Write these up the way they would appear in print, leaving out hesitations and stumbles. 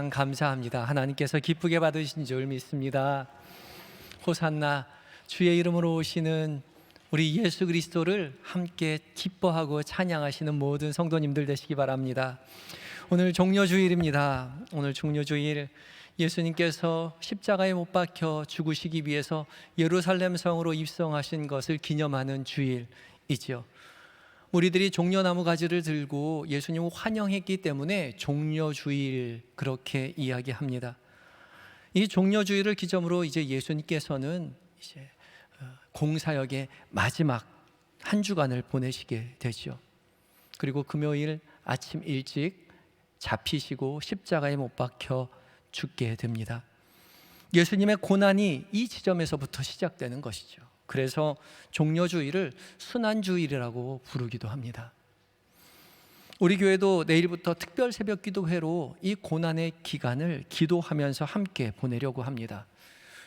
참 감사합니다. 하나님께서 기쁘게 받으신 줄 믿습니다. 호산나, 주의 이름으로 오시는 우리 예수 그리스도를 함께 기뻐하고 찬양하시는 모든 성도님들 되시기 바랍니다. 오늘 종려주일입니다. 오늘 종려주일, 예수님께서 십자가에 못 박혀 죽으시기 위해서 예루살렘 성으로 입성하신 것을 기념하는 주일이지요. 우리들이 종려나무 가지를 들고 예수님을 환영했기 때문에 종려주일 그렇게 이야기합니다. 이 종려주일을 기점으로 이제 예수님께서는 이제 공사역의 마지막 한 주간을 보내시게 되죠. 그리고 금요일 아침 일찍 잡히시고 십자가에 못 박혀 죽게 됩니다. 예수님의 고난이 이 지점에서부터 시작되는 것이죠. 그래서 종려주일을 순환주일이라고 부르기도 합니다. 우리 교회도 내일부터 특별 새벽 기도회로 이 고난의 기간을 기도하면서 함께 보내려고 합니다.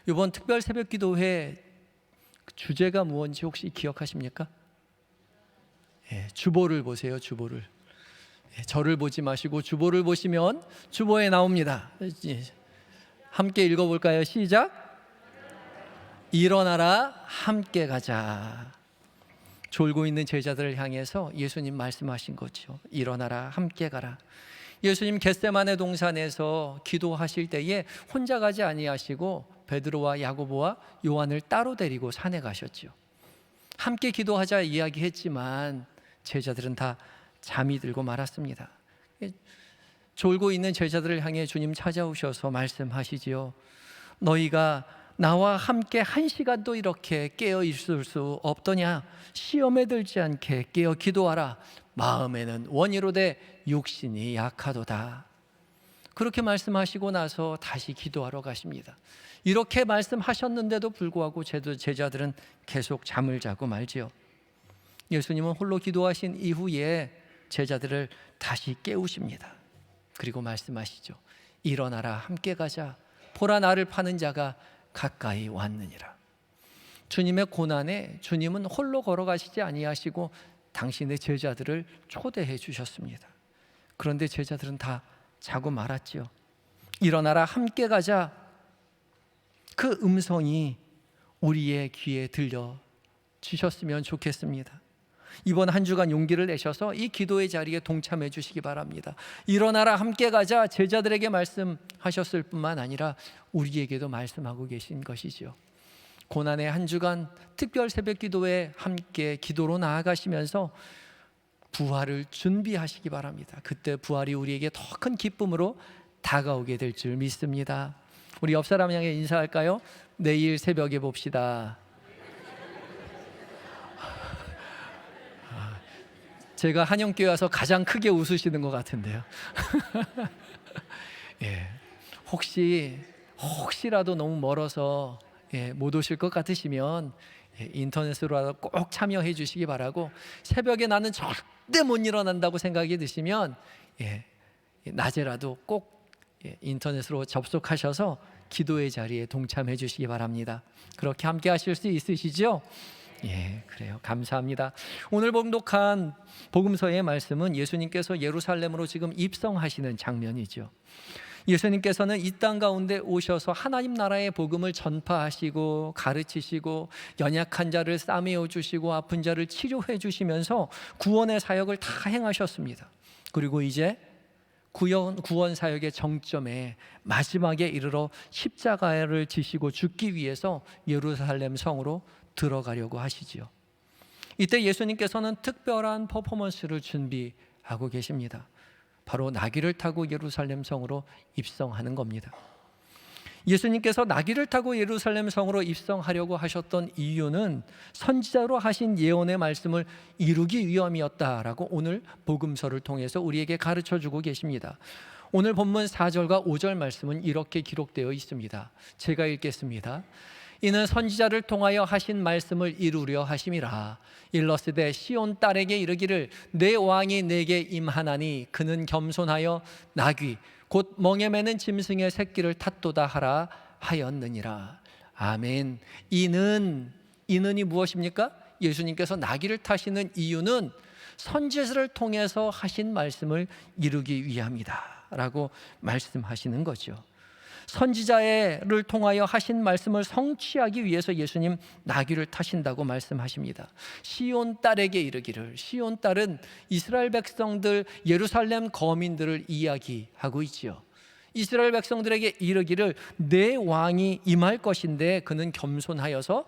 이번 특별 새벽 기도회 주제가 무엇인지 혹시 기억하십니까? 주보를 보세요. 주보를. 저를 보지 마시고 주보를 보시면 주보에 나옵니다. 함께 읽어볼까요? 시작. 일어나라, 함께 가자. 졸고 있는 제자들을 향해서 예수님 말씀하신 거죠. 일어나라, 함께 가라. 예수님 겟세마네 동산에서 기도하실 때에 혼자 가지 아니하시고 베드로와 야고보와 요한을 따로 데리고 산에 가셨죠. 함께 기도하자 이야기했지만 제자들은 다 잠이 들고 말았습니다. 졸고 있는 제자들을 향해 주님 찾아오셔서 말씀하시지요. 너희가 나와 함께 한 시간도 이렇게 깨어 있을 수 없더냐? 시험에 들지 않게 깨어 기도하라. 마음에는 원이로되 육신이 약하도다. 그렇게 말씀하시고 나서 다시 기도하러 가십니다. 이렇게 말씀하셨는데도 불구하고 제자들은 계속 잠을 자고 말지요. 예수님은 홀로 기도하신 이후에 제자들을 다시 깨우십니다. 그리고 말씀하시죠. 일어나라, 함께 가자. 보라, 나를 파는 자가 가까이 왔느니라. 주님의 고난에 주님은 홀로 걸어가시지 아니하시고 당신의 제자들을 초대해 주셨습니다. 그런데 제자들은 다 자고 말았지요. 일어나라, 함께 가자. 그 음성이 우리의 귀에 들려 주셨으면 좋겠습니다. 이번 한 주간 용기를 내셔서 이 기도의 자리에 동참해 주시기 바랍니다. 일어나라, 함께 가자. 제자들에게 말씀하셨을 뿐만 아니라 우리에게도 말씀하고 계신 것이죠. 고난의 한 주간 특별 새벽 기도에 함께 기도로 나아가시면서 부활을 준비하시기 바랍니다. 그때 부활이 우리에게 더 큰 기쁨으로 다가오게 될 줄 믿습니다. 우리 옆 사람 향해 인사할까요? 내일 새벽에 봅시다. 제가 한영교회 와서 가장 크게 웃으시는 것 같은데요. 혹시라도 너무 멀어서 못 오실 것 같으시면 인터넷으로라도 꼭 참여해 주시기 바라고, 새벽에 나는 절대 못 일어난다고 생각이 드시면 낮에라도 꼭 인터넷으로 접속하셔서 기도의 자리에 동참해 주시기 바랍니다. 그렇게 함께 하실 수 있으시죠? 그래요. 감사합니다. 오늘 봉독한 복음서의 말씀은 예수님께서 예루살렘으로 지금 입성하시는 장면이죠. 예수님께서는 이 땅 가운데 오셔서 하나님 나라의 복음을 전파하시고 가르치시고 연약한 자를 싸매어 주시고 아픈 자를 치료해 주시면서 구원의 사역을 다 행하셨습니다. 그리고 이제 구원 사역의 정점에 마지막에 이르러 십자가를 지시고 죽기 위해서 예루살렘 성으로 들어가려고 하시지요. 이때 예수님께서는 특별한 퍼포먼스를 준비하고 계십니다. 바로 나귀를 타고 예루살렘 성으로 입성하는 겁니다. 예수님께서 나귀를 타고 예루살렘 성으로 입성하려고 하셨던 이유는 선지자로 하신 예언의 말씀을 이루기 위함이었다라고 오늘 복음서를 통해서 우리에게 가르쳐주고 계십니다. 오늘 본문 4절과 5절 말씀은 이렇게 기록되어 있습니다. 제가 읽겠습니다. 이는 선지자를 통하여 하신 말씀을 이루려 하심이라. 일러스되 시온 딸에게 이르기를 내 왕이 내게 임하나니 그는 겸손하여 나귀 곧 멍에 매는 짐승의 새끼를 탔도다 하라 하였느니라. 아멘. 이는이 무엇입니까? 예수님께서 나귀를 타시는 이유는 선지자를 통해서 하신 말씀을 이루기 위함이다. 탔다라고 말씀하시는 거죠. 선지자를 통하여 하신 말씀을 성취하기 위해서 예수님 나귀를 타신다고 말씀하십니다. 시온 딸에게 이르기를, 시온 딸은 이스라엘 백성들, 예루살렘 거민들을 이야기하고 있지요. 이스라엘 백성들에게 이르기를 내 왕이 임할 것인데 그는 겸손하여서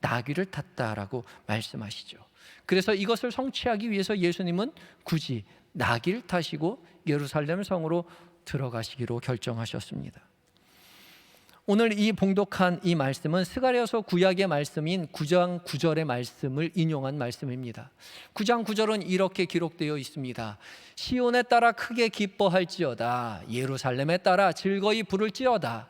나귀를 탔다라고 말씀하시죠. 그래서 이것을 성취하기 위해서 예수님은 굳이 나귀를 타시고 예루살렘 성으로 들어가시기로 결정하셨습니다. 오늘 이 봉독한 이 말씀은 스가랴서 구약의 말씀인 9장 9절의 말씀을 인용한 말씀입니다. 9장 9절은 이렇게 기록되어 있습니다. 시온에 따라 크게 기뻐할지어다, 예루살렘에 따라 즐거이 부를지어다.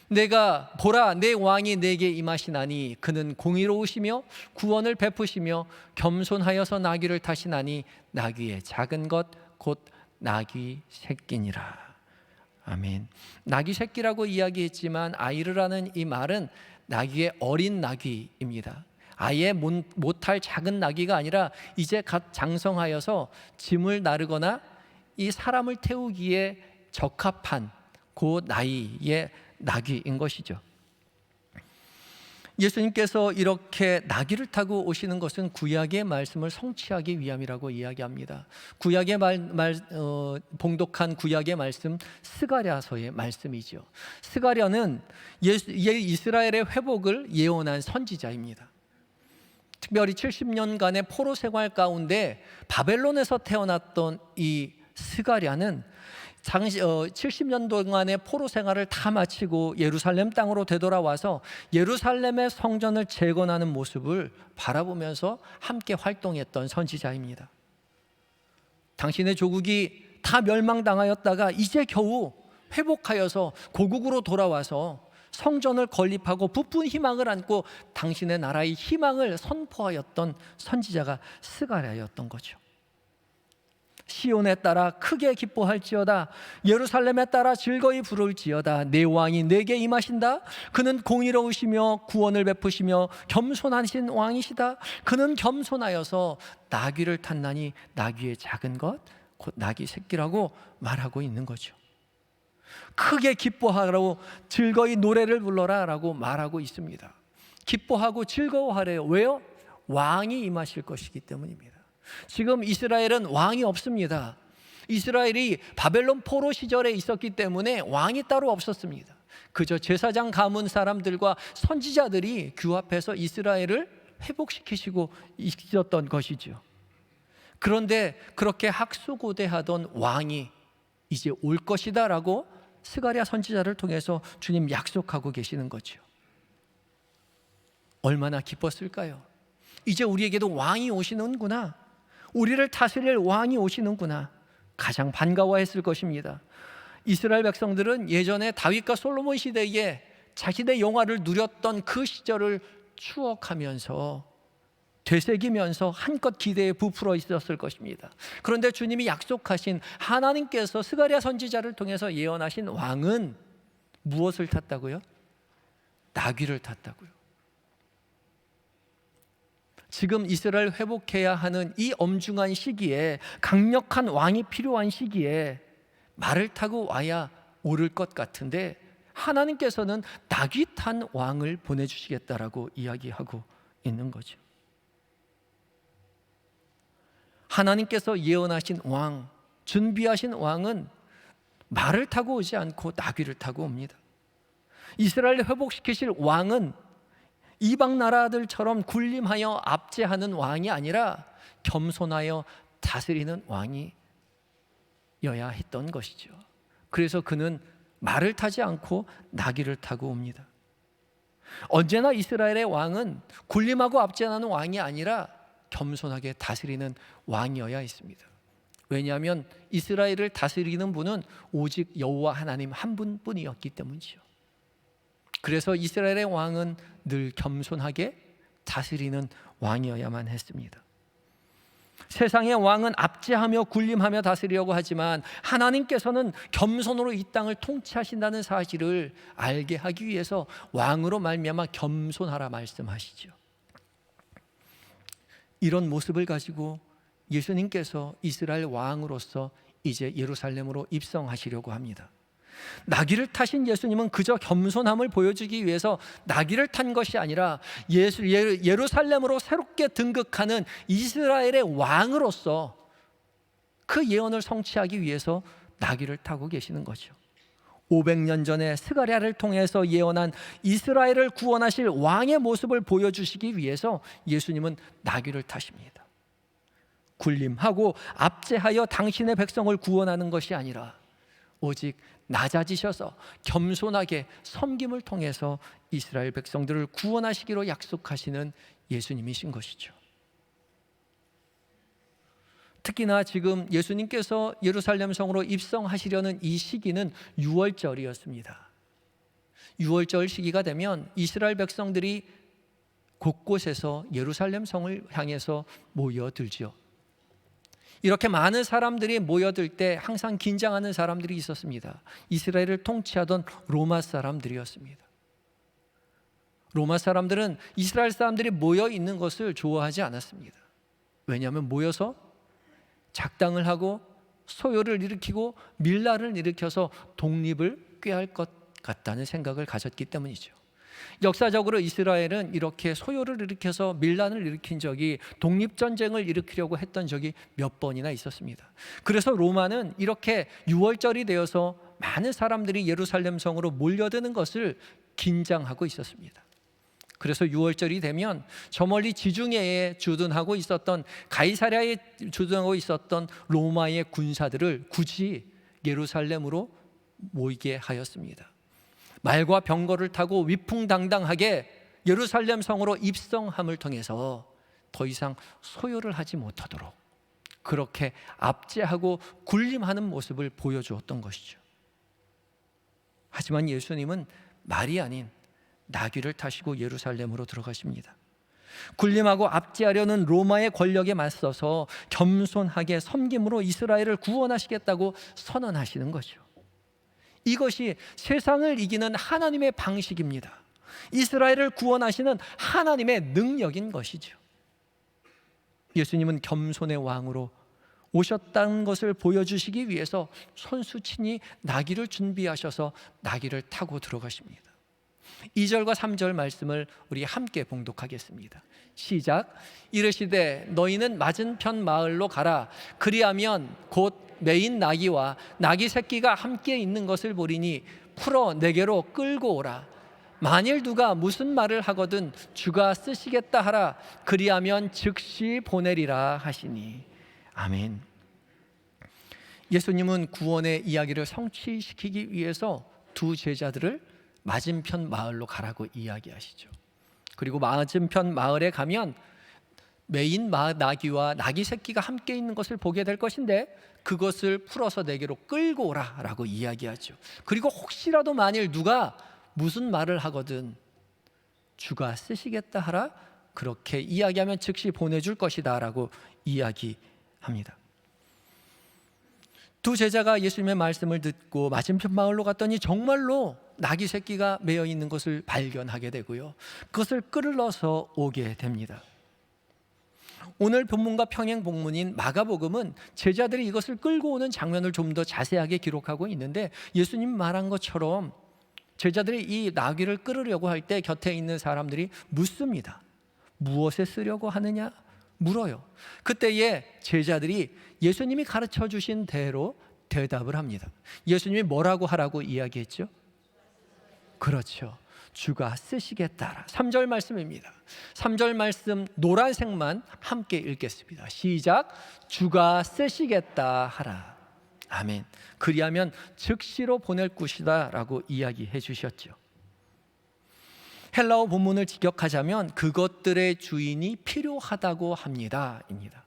내가 보라, 내 왕이 내게 임하시나니 그는 공의로우시며 구원을 베푸시며 겸손하여서 나귀를 타시나니 나귀의 작은 것 곧 나귀 새끼니라. 아멘. 나귀 새끼라고 이야기했지만 아이르라는 이 말은 나귀의 어린 나귀입니다. 아예 못할 작은 나귀가 아니라 이제 갓 장성하여서 짐을 나르거나 이 사람을 태우기에 적합한 그 나이의 나귀인 것이죠. 예수님께서 이렇게 나귀를 타고 오시는 것은 구약의 말씀을 성취하기 위함이라고 이야기합니다. 구약의 봉독한 구약의 말씀 스가랴서의 말씀이죠. 스가랴는 이스라엘의 회복을 예언한 선지자입니다. 특별히 70년간의 포로 생활 가운데 바벨론에서 태어났던 이 스가랴는 70년 동안의 포로 생활을 다 마치고 예루살렘 땅으로 되돌아와서 예루살렘의 성전을 재건하는 모습을 바라보면서 함께 활동했던 선지자입니다. 당신의 조국이 다 멸망당하였다가 이제 겨우 회복하여서 고국으로 돌아와서 성전을 건립하고 부푼 희망을 안고 당신의 나라의 희망을 선포하였던 선지자가 스가랴였던 거죠. 시온에 따라 크게 기뻐할지어다, 예루살렘에 따라 즐거이 부를지어다. 내 왕이 내게 임하신다. 그는 공의로우시며 구원을 베푸시며 겸손하신 왕이시다. 그는 겸손하여서 나귀를 탔나니 나귀의 작은 것 곧 나귀 새끼라고 말하고 있는 거죠. 크게 기뻐하라고 즐거이 노래를 불러라 라고 말하고 있습니다. 기뻐하고 즐거워하래요. 왜요? 왕이 임하실 것이기 때문입니다. 지금 이스라엘은 왕이 없습니다. 이스라엘이 바벨론 포로 시절에 있었기 때문에 왕이 따로 없었습니다. 그저 제사장 가문 사람들과 선지자들이 규합해서 이스라엘을 회복시키시고 있었던 것이죠. 그런데 그렇게 학수고대하던 왕이 이제 올 것이다 라고 스가랴 선지자를 통해서 주님 약속하고 계시는 거죠. 얼마나 기뻤을까요? 이제 우리에게도 왕이 오시는구나, 우리를 다스릴 왕이 오시는구나, 가장 반가워했을 것입니다. 이스라엘 백성들은 예전에 다윗과 솔로몬 시대에 자기의 영화를 누렸던 그 시절을 추억하면서 되새기면서 한껏 기대에 부풀어 있었을 것입니다. 그런데 주님이 약속하신, 하나님께서 스가랴 선지자를 통해서 예언하신 왕은 무엇을 탔다고요? 나귀를 탔다고요. 지금 이스라엘 회복해야 하는 이 엄중한 시기에, 강력한 왕이 필요한 시기에 말을 타고 와야 오를 것 같은데 하나님께서는 나귀 탄 왕을 보내주시겠다라고 이야기하고 있는 거죠. 하나님께서 예언하신 왕, 준비하신 왕은 말을 타고 오지 않고 나귀를 타고 옵니다. 이스라엘을 회복시키실 왕은 이방 나라들처럼 군림하여 압제하는 왕이 아니라 겸손하여 다스리는 왕이어야 했던 것이죠. 그래서 그는 말을 타지 않고 나귀를 타고 옵니다. 언제나 이스라엘의 왕은 군림하고 압제하는 왕이 아니라 겸손하게 다스리는 왕이어야 했습니다. 왜냐하면 이스라엘을 다스리는 분은 오직 여호와 하나님 한 분뿐이었기 때문이죠. 그래서 이스라엘의 왕은 늘 겸손하게 다스리는 왕이어야만 했습니다. 세상의 왕은 압제하며 군림하며 다스리려고 하지만 하나님께서는 겸손으로 이 땅을 통치하신다는 사실을 알게 하기 위해서 왕으로 말미암아 겸손하라 말씀하시죠. 이런 모습을 가지고 예수님께서 이스라엘 왕으로서 이제 예루살렘으로 입성하시려고 합니다. 나귀를 타신 예수님은 그저 겸손함을 보여주기 위해서 나귀를 탄 것이 아니라 예루살렘으로 새롭게 등극하는 이스라엘의 왕으로서 그 예언을 성취하기 위해서 나귀를 타고 계시는 거죠. 500년 전에 스가랴를 통해서 예언한 이스라엘을 구원하실 왕의 모습을 보여주시기 위해서 예수님은 나귀를 타십니다. 군림하고 압제하여 당신의 백성을 구원하는 것이 아니라 오직 낮아지셔서 겸손하게 섬김을 통해서 이스라엘 백성들을 구원하시기로 약속하시는 예수님이신 것이죠. 특히나 지금 예수님께서 예루살렘 성으로 입성하시려는 이 시기는 6월절이었습니다. 6월절 시기가 되면 이스라엘 백성들이 곳곳에서 예루살렘 성을 향해서 모여들죠. 이렇게 많은 사람들이 모여들 때 항상 긴장하는 사람들이 있었습니다. 이스라엘을 통치하던 로마 사람들이었습니다. 로마 사람들은 이스라엘 사람들이 모여 있는 것을 좋아하지 않았습니다. 왜냐하면 모여서 작당을 하고 소요를 일으키고 밀란을 일으켜서 독립을 꾀할 것 같다는 생각을 가졌기 때문이죠. 역사적으로 이스라엘은 이렇게 소요를 일으켜서 밀란을 일으킨 적이, 독립전쟁을 일으키려고 했던 적이 몇 번이나 있었습니다. 그래서 로마는 이렇게 6월절이 되어서 많은 사람들이 예루살렘 성으로 몰려드는 것을 긴장하고 있었습니다. 그래서 6월절이 되면 저 멀리 지중해에 주둔하고 있었던, 가이사랴에 주둔하고 있었던 로마의 군사들을 굳이 예루살렘으로 모이게 하였습니다. 말과 병거를 타고 위풍당당하게 예루살렘 성으로 입성함을 통해서 더 이상 소요를 하지 못하도록 그렇게 압제하고 군림하는 모습을 보여주었던 것이죠. 하지만 예수님은 말이 아닌 나귀를 타시고 예루살렘으로 들어가십니다. 군림하고 압제하려는 로마의 권력에 맞서서 겸손하게 섬김으로 이스라엘을 구원하시겠다고 선언하시는 거죠. 이것이 세상을 이기는 하나님의 방식입니다. 이스라엘을 구원하시는 하나님의 능력인 것이죠. 예수님은 겸손의 왕으로 오셨다는 것을 보여주시기 위해서 손수친히 나귀를 준비하셔서 나귀를 타고 들어가십니다. 2절과 3절 말씀을 우리 함께 봉독하겠습니다. 시작. 이르시되 너희는 맞은편 마을로 가라. 그리하면 곧 매인 나귀와 나귀 새끼가 함께 있는 것을 보리니 풀어 내게로 끌고 오라. 만일 누가 무슨 말을 하거든 주가 쓰시겠다 하라. 그리하면 즉시 보내리라 하시니. 아멘. 예수님은 구원의 이야기를 성취시키기 위해서 두 제자들을 맞은편 마을로 가라고 이야기하시죠. 그리고 맞은편 마을에 가면 매인 나귀와 나귀 새끼가 함께 있는 것을 보게 될 것인데 그것을 풀어서 내게로 끌고 오라라고 이야기하죠. 그리고 혹시라도 만일 누가 무슨 말을 하거든 주가 쓰시겠다 하라. 그렇게 이야기하면 즉시 보내줄 것이다 라고 이야기합니다. 두 제자가 예수님의 말씀을 듣고 맞은편 마을로 갔더니 정말로 나귀 새끼가 매여 있는 것을 발견하게 되고요, 그것을 끌어서 오게 됩니다. 오늘 본문과 평행 본문인 마가복음은 제자들이 이것을 끌고 오는 장면을 좀 더 자세하게 기록하고 있는데, 예수님 말한 것처럼 제자들이 이 나귀를 끌으려고 할 때 곁에 있는 사람들이 묻습니다. 무엇에 쓰려고 하느냐 물어요. 그때에 제자들이 예수님이 가르쳐 주신 대로 대답을 합니다. 예수님이 뭐라고 하라고 이야기했죠? 그렇죠. 주가 쓰시겠다. 3절 말씀입니다. 3절 말씀 노란색만 함께 읽겠습니다. 시작. 주가 쓰시겠다 하라. 아멘. 그리하면 즉시로 보낼 것이다 라고 이야기해 주셨죠. 헬라어 본문을 직역하자면 그것들의 주인이 필요하다고 합니다 입니다.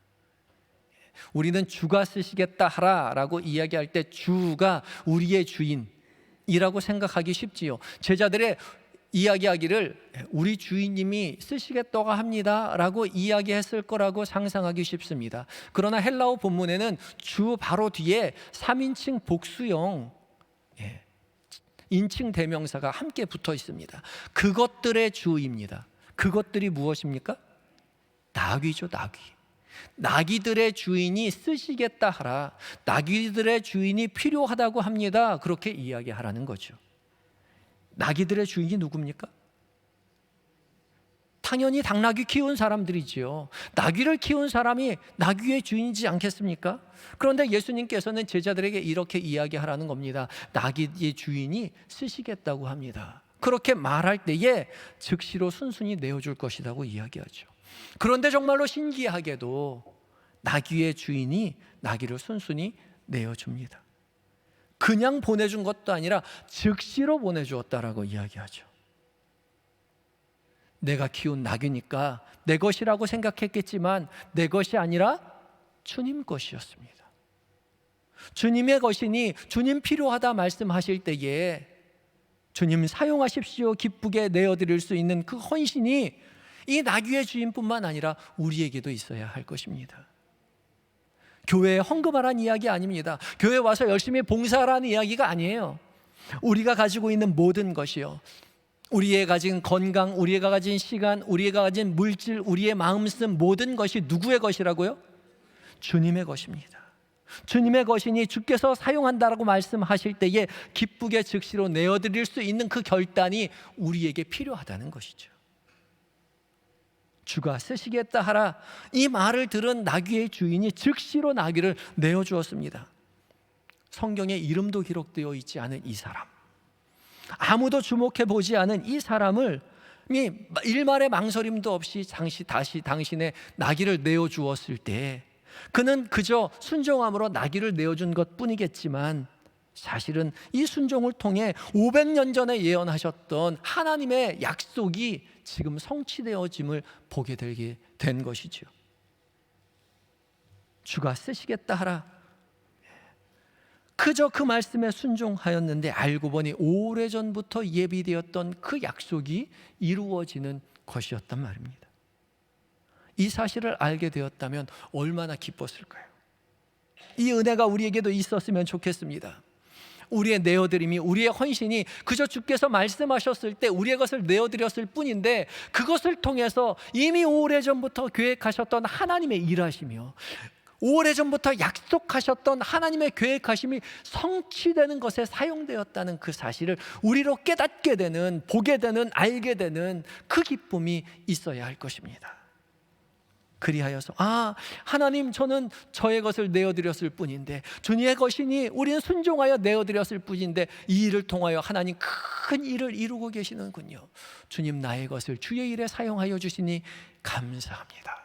우리는 주가 쓰시겠다 하라 라고 이야기할 때 주가 우리의 주인이라고 생각하기 쉽지요. 제자들의 이야기하기를 우리 주인님이 쓰시겠다고 합니다 라고 이야기했을 거라고 상상하기 쉽습니다. 그러나 헬라어 본문에는 주 바로 뒤에 3인칭 복수형 인칭 대명사가 함께 붙어 있습니다. 그것들의 주입니다. 그것들이 무엇입니까? 나귀죠, 나귀. 나귀들의 주인이 쓰시겠다 하라. 나귀들의 주인이 필요하다고 합니다. 그렇게 이야기하라는 거죠. 나귀들의 주인이 누굽니까? 당연히 당나귀 키운 사람들이지요. 나귀를 키운 사람이 나귀의 주인이지 않겠습니까? 그런데 예수님께서는 제자들에게 이렇게 이야기하라는 겁니다. 나귀의 주인이 쓰시겠다고 합니다. 그렇게 말할 때에 즉시로 순순히 내어줄 것이라고 이야기하죠. 그런데 정말로 신기하게도 나귀의 주인이 나귀를 순순히 내어줍니다. 그냥 보내준 것도 아니라 즉시로 보내주었다라고 이야기하죠. 내가 키운 나귀니까 내 것이라고 생각했겠지만 내 것이 아니라 주님 것이었습니다. 주님의 것이니 주님 필요하다 말씀하실 때에 주님 사용하십시오 기쁘게 내어드릴 수 있는 그 헌신이 이 나귀의 주인뿐만 아니라 우리에게도 있어야 할 것입니다. 교회에 헌금하라는 이야기 아닙니다. 교회에 와서 열심히 봉사하라는 이야기가 아니에요. 우리가 가지고 있는 모든 것이요, 우리의 가진 건강, 우리가 가진 시간, 우리가 가진 물질, 우리의 마음 쓴 모든 것이 누구의 것이라고요? 주님의 것입니다. 주님의 것이니 주께서 사용한다라고 말씀하실 때에 기쁘게 즉시로 내어드릴 수 있는 그 결단이 우리에게 필요하다는 것이죠. 주가 쓰시겠다 하라. 이 말을 들은 나귀의 주인이 즉시로 나귀를 내어주었습니다. 성경에 이름도 기록되어 있지 않은 이 사람, 아무도 주목해 보지 않은 이 사람을 일말의 망설임도 없이 다시 당신의 나귀를 내어주었을 때 그는 그저 순종함으로 나귀를 내어준 것뿐이겠지만 사실은 이 순종을 통해 500년 전에 예언하셨던 하나님의 약속이 지금 성취되어짐을 보게 되게 된 것이죠. 주가 쓰시겠다 하라. 그저 그 말씀에 순종하였는데 알고 보니 오래전부터 예비되었던 그 약속이 이루어지는 것이었단 말입니다. 이 사실을 알게 되었다면 얼마나 기뻤을까요? 이 은혜가 우리에게도 있었으면 좋겠습니다. 우리의 내어드림이, 우리의 헌신이 그저 주께서 말씀하셨을 때 우리의 것을 내어드렸을 뿐인데 그것을 통해서 이미 오래전부터 계획하셨던 하나님의 일하시며 오래전부터 약속하셨던 하나님의 계획하심이 성취되는 것에 사용되었다는 그 사실을 우리로 깨닫게 되는, 보게 되는, 알게 되는 그 기쁨이 있어야 할 것입니다. 그리하여서 하나님, 저는 저의 것을 내어드렸을 뿐인데 주님의 것이니 우리는 순종하여 내어드렸을 뿐인데 이 일을 통하여 하나님 큰 일을 이루고 계시는군요. 주님, 나의 것을 주의 일에 사용하여 주시니 감사합니다.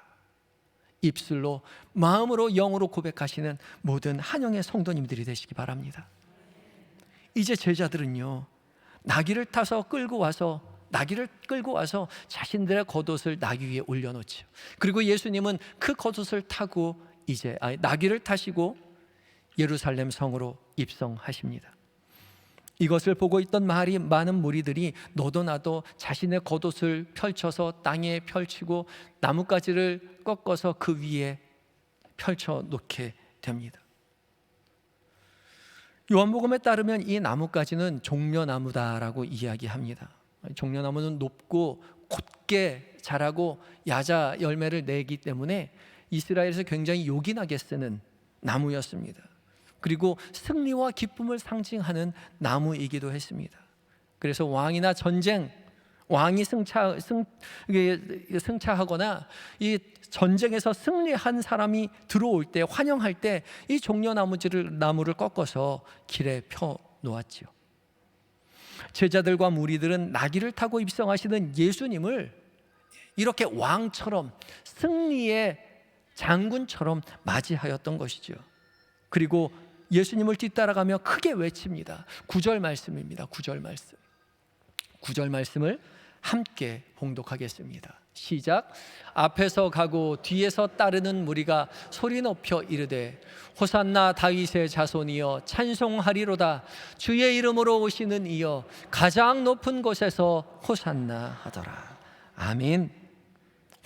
입술로, 마음으로, 영으로 고백하시는 모든 한영의 성도님들이 되시기 바랍니다. 이제 제자들은요, 나귀를 끌고 와서 자신들의 겉옷을 나귀 위에 올려놓죠. 그리고 예수님은 그 겉옷을 타고 나귀를 타시고 예루살렘 성으로 입성하십니다. 이것을 보고 있던 많은 무리들이 너도 나도 자신의 겉옷을 펼쳐서 땅에 펼치고 나뭇가지를 꺾어서 그 위에 펼쳐 놓게 됩니다. 요한복음에 따르면 이 나뭇가지는 종려나무다라고 이야기합니다. 종려나무는 높고 곧게 자라고 야자 열매를 내기 때문에 이스라엘에서 굉장히 요긴하게 쓰는 나무였습니다. 그리고 승리와 기쁨을 상징하는 나무이기도 했습니다. 그래서 왕이나 전쟁, 왕이 승차하거나 이 전쟁에서 승리한 사람이 들어올 때, 환영할 때 이 종려나무를 꺾어서 길에 펴 놓았지요. 제자들과 무리들은 나귀를 타고 입성하시는 예수님을 이렇게 왕처럼, 승리의 장군처럼 맞이하였던 것이죠. 그리고 예수님을 뒤따라가며 크게 외칩니다. 9절 말씀입니다. 9절 말씀을 함께 봉독하겠습니다. 시작. 앞에서 가고 뒤에서 따르는 무리가 소리 높여 이르되 호산나 다윗의 자손이여 찬송하리로다. 주의 이름으로 오시는 이여 가장 높은 곳에서 호산나 하더라. 아멘.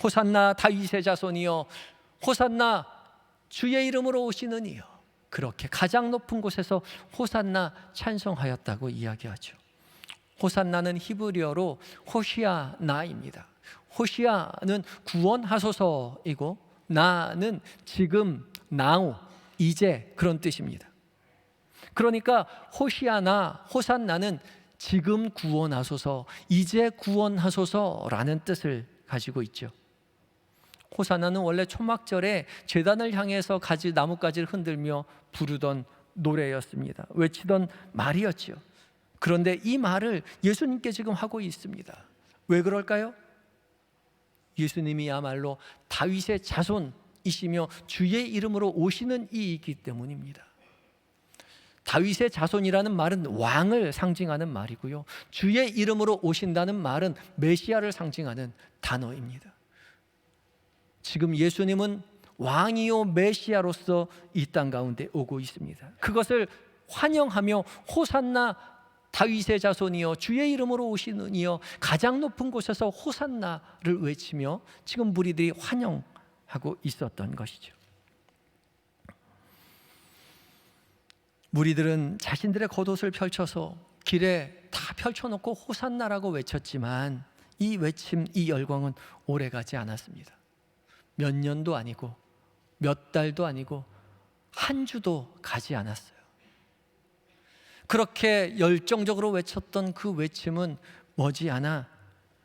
호산나 다윗의 자손이여, 호산나 주의 이름으로 오시는 이여. 그렇게 가장 높은 곳에서 호산나 찬송하였다고 이야기하죠. 호산나는 히브리어로 호시아나입니다. 호시아는 구원하소서이고 나는 지금, now, 이제 그런 뜻입니다. 그러니까 호시아나, 호산나는 지금 구원하소서, 이제 구원하소서라는 뜻을 가지고 있죠. 호산나는 원래 초막절에 제단을 향해서 나뭇가지를 흔들며 부르던 노래였습니다. 외치던 말이었죠. 그런데 이 말을 예수님께 지금 하고 있습니다. 왜 그럴까요? 예수님이야말로 다윗의 자손이시며 주의 이름으로 오시는 이이기 때문입니다. 다윗의 자손이라는 말은 왕을 상징하는 말이고요, 주의 이름으로 오신다는 말은 메시아를 상징하는 단어입니다. 지금 예수님은 왕이요 메시아로서 이 땅 가운데 오고 있습니다. 그것을 환영하며 호산나, 다윗의 자손이여 주의 이름으로 오시는 이여 가장 높은 곳에서 호산나를 외치며 지금 무리들이 환영하고 있었던 것이죠. 무리들은 자신들의 겉옷을 펼쳐서 길에 다 펼쳐놓고 호산나라고 외쳤지만 이 외침, 이 열광은 오래가지 않았습니다. 몇 년도 아니고 몇 달도 아니고 한 주도 가지 않았어요. 그렇게 열정적으로 외쳤던 그 외침은 머지않아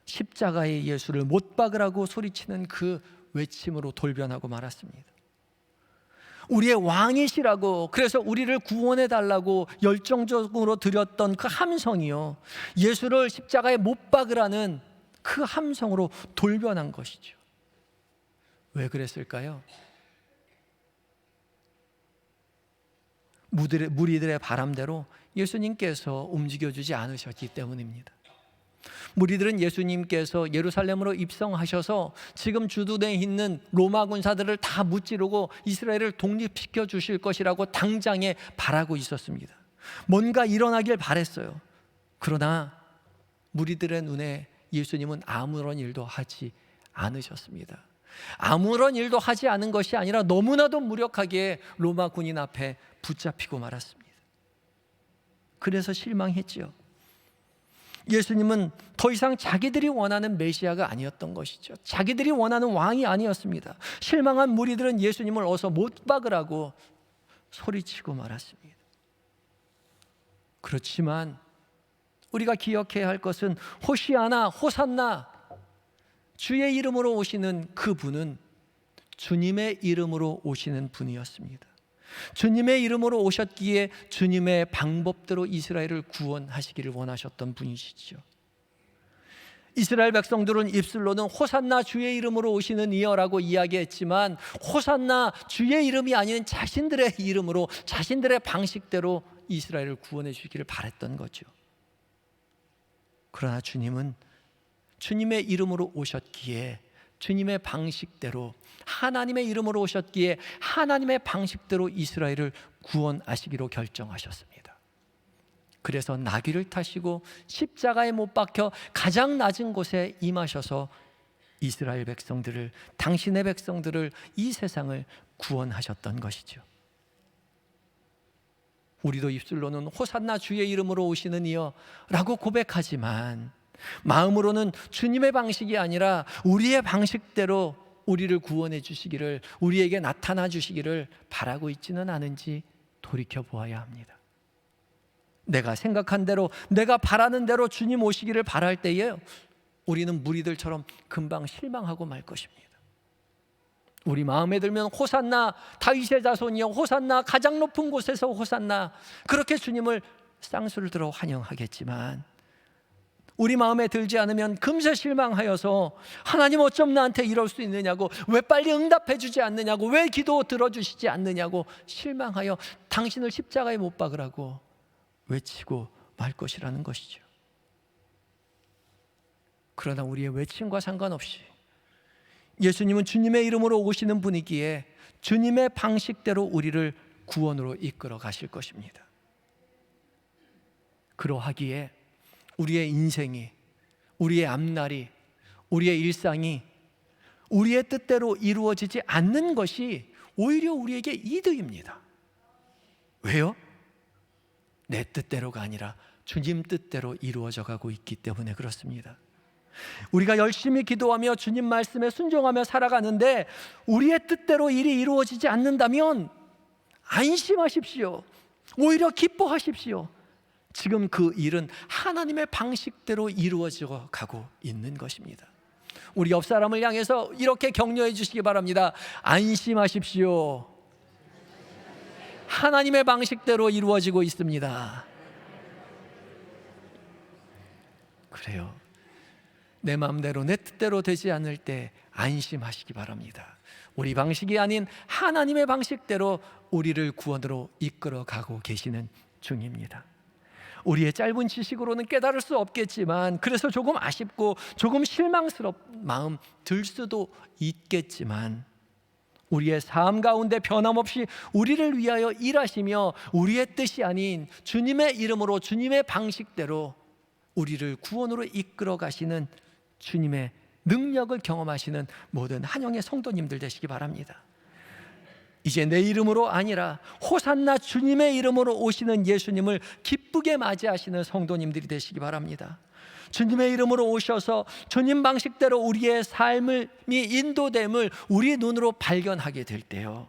십자가의 예수를 못 박으라고 소리치는 그 외침으로 돌변하고 말았습니다. 우리의 왕이시라고, 그래서 우리를 구원해 달라고 열정적으로 드렸던 그 함성이요, 예수를 십자가에 못 박으라는 그 함성으로 돌변한 것이죠. 왜 그랬을까요? 무리들의 바람대로 예수님께서 움직여주지 않으셨기 때문입니다. 무리들은 예수님께서 예루살렘으로 입성하셔서 지금 주둔해 있는 로마 군사들을 다 무찌르고 이스라엘을 독립시켜 주실 것이라고 당장에 바라고 있었습니다. 뭔가 일어나길 바랬어요. 그러나 무리들의 눈에 예수님은 아무런 일도 하지 않으셨습니다. 아무런 일도 하지 않은 것이 아니라 너무나도 무력하게 로마 군인 앞에 붙잡히고 말았습니다. 그래서 실망했지요. 예수님은 더 이상 자기들이 원하는 메시아가 아니었던 것이죠. 자기들이 원하는 왕이 아니었습니다. 실망한 무리들은 예수님을 어서 못 박으라고 소리치고 말았습니다. 그렇지만 우리가 기억해야 할 것은 호시아나, 호산나, 주의 이름으로 오시는 그 분은 주님의 이름으로 오시는 분이었습니다. 주님의 이름으로 오셨기에 주님의 방법대로 이스라엘을 구원하시기를 원하셨던 분이시죠. 이스라엘 백성들은 입술로는 호산나 주의 이름으로 오시는 이여라고 이야기했지만 호산나 주의 이름이 아닌 자신들의 이름으로, 자신들의 방식대로 이스라엘을 구원해 주시기를 바랬던 거죠. 그러나 주님은 주님의 이름으로 오셨기에 주님의 방식대로, 하나님의 이름으로 오셨기에 하나님의 방식대로 이스라엘을 구원하시기로 결정하셨습니다. 그래서 나귀를 타시고 십자가에 못 박혀 가장 낮은 곳에 임하셔서 이스라엘 백성들을, 당신의 백성들을, 이 세상을 구원하셨던 것이죠. 우리도 입술로는 호산나 주의 이름으로 오시는 이여 라고 고백하지만 마음으로는 주님의 방식이 아니라 우리의 방식대로 우리를 구원해 주시기를, 우리에게 나타나 주시기를 바라고 있지는 않은지 돌이켜 보아야 합니다. 내가 생각한 대로, 내가 바라는 대로 주님 오시기를 바랄 때에 우리는 무리들처럼 금방 실망하고 말 것입니다. 우리 마음에 들면 호산나 다윗의 자손이여, 호산나 가장 높은 곳에서 호산나, 그렇게 주님을 쌍수를 들어 환영하겠지만 우리 마음에 들지 않으면 금세 실망하여서 하나님 어쩜 나한테 이럴 수 있느냐고, 왜 빨리 응답해 주지 않느냐고, 왜 기도 들어주시지 않느냐고 실망하여 당신을 십자가에 못 박으라고 외치고 말 것이라는 것이죠. 그러나 우리의 외침과 상관없이 예수님은 주님의 이름으로 오시는 분이기에 주님의 방식대로 우리를 구원으로 이끌어 가실 것입니다. 그러하기에 우리의 인생이, 우리의 앞날이, 우리의 일상이 우리의 뜻대로 이루어지지 않는 것이 오히려 우리에게 이득입니다. 왜요? 내 뜻대로가 아니라 주님 뜻대로 이루어져 가고 있기 때문에 그렇습니다. 우리가 열심히 기도하며 주님 말씀에 순종하며 살아가는데 우리의 뜻대로 일이 이루어지지 않는다면 안심하십시오. 오히려 기뻐하십시오. 지금 그 일은 하나님의 방식대로 이루어져 가고 있는 것입니다. 우리 옆 사람을 향해서 이렇게 격려해 주시기 바랍니다. 안심하십시오. 하나님의 방식대로 이루어지고 있습니다. 그래요. 내 마음대로 내 뜻대로 되지 않을 때 안심하시기 바랍니다. 우리 방식이 아닌 하나님의 방식대로 우리를 구원으로 이끌어 가고 계시는 중입니다. 우리의 짧은 지식으로는 깨달을 수 없겠지만, 그래서 조금 아쉽고 조금 실망스러운 마음 들 수도 있겠지만, 우리의 삶 가운데 변함없이 우리를 위하여 일하시며 우리의 뜻이 아닌 주님의 이름으로 주님의 방식대로 우리를 구원으로 이끌어 가시는 주님의 능력을 경험하시는 모든 한영의 성도님들 되시기 바랍니다. 이제 내 이름으로 아니라 호산나 주님의 이름으로 오시는 예수님을 기쁘게 맞이하시는 성도님들이 되시기 바랍니다. 주님의 이름으로 오셔서 주님 방식대로 우리의 삶이 인도됨을 우리 눈으로 발견하게 될 때요,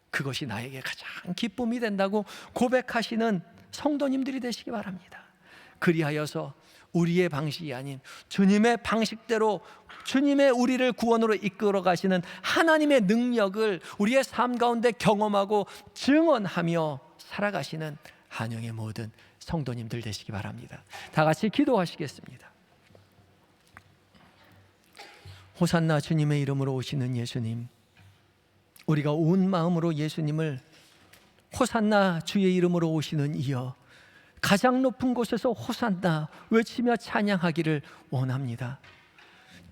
그것이 나에게 가장 기쁨이 된다고 고백하시는 성도님들이 되시기 바랍니다. 그리하여서 우리의 방식이 아닌 주님의 방식대로 주님의 우리를 구원으로 이끌어 가시는 하나님의 능력을 우리의 삶 가운데 경험하고 증언하며 살아가시는 한영의 모든 성도님들 되시기 바랍니다. 다 같이 기도하시겠습니다. 호산나 주님의 이름으로 오시는 예수님, 우리가 온 마음으로 예수님을 호산나 주의 이름으로 오시는 이여 가장 높은 곳에서 호산나 외치며 찬양하기를 원합니다.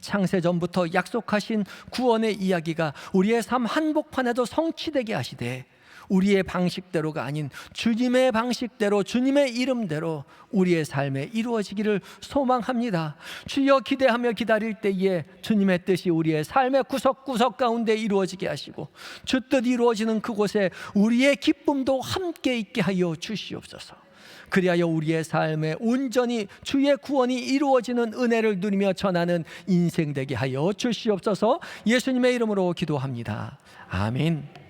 창세전부터 약속하신 구원의 이야기가 우리의 삶 한복판에도 성취되게 하시되 우리의 방식대로가 아닌 주님의 방식대로 주님의 이름대로 우리의 삶에 이루어지기를 소망합니다. 주여, 기대하며 기다릴 때에 주님의 뜻이 우리의 삶의 구석구석 가운데 이루어지게 하시고 주 뜻 이루어지는 그곳에 우리의 기쁨도 함께 있게 하여 주시옵소서. 그리하여 우리의 삶에 온전히 주의 구원이 이루어지는 은혜를 누리며 전하는 인생 되게 하여 주시옵소서. 예수님의 이름으로 기도합니다. 아멘.